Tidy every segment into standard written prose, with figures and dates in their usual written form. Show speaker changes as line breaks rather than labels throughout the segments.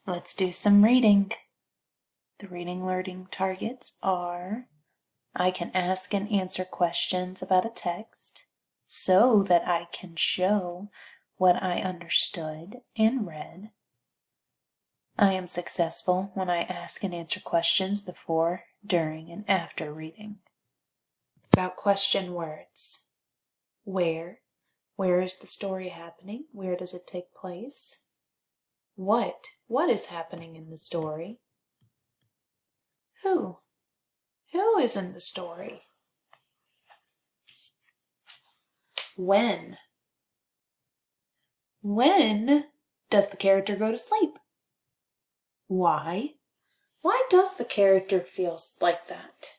Let's do some reading. The reading learning targets are: I can ask and answer questions about a text so that I can show what I understood and read. I am successful when I ask and answer questions before, during, and after reading. About question words. Where? Where is the story happening? Where does it take place? What? What is happening in the story? Who? Who is in the story? When? When does the character go to sleep? Why? Why does the character feel like that?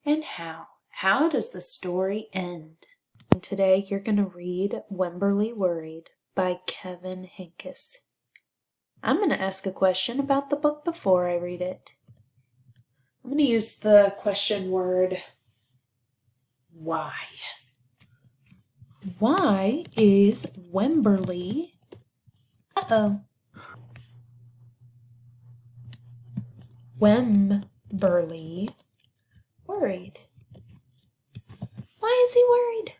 And how? How does the story end? And today you're going to read Wemberly Worried by Kevin Hinkes. I'm going to ask a question about the book before I read it. I'm going to use the question word why. Why is Wemberly Wemberly worried? Why is he worried?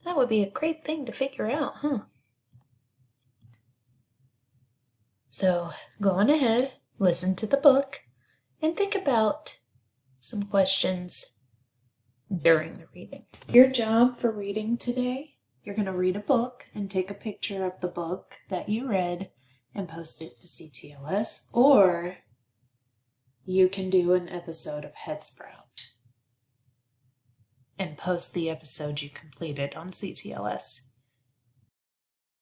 That would be a great thing to figure out, huh? So go on ahead, listen to the book, and think about some questions during the reading. Your job for reading today, you're going to read a book and take a picture of the book that you read and post it to CTLS, or you can do an episode of Headsprout and post the episode you completed on CTLS.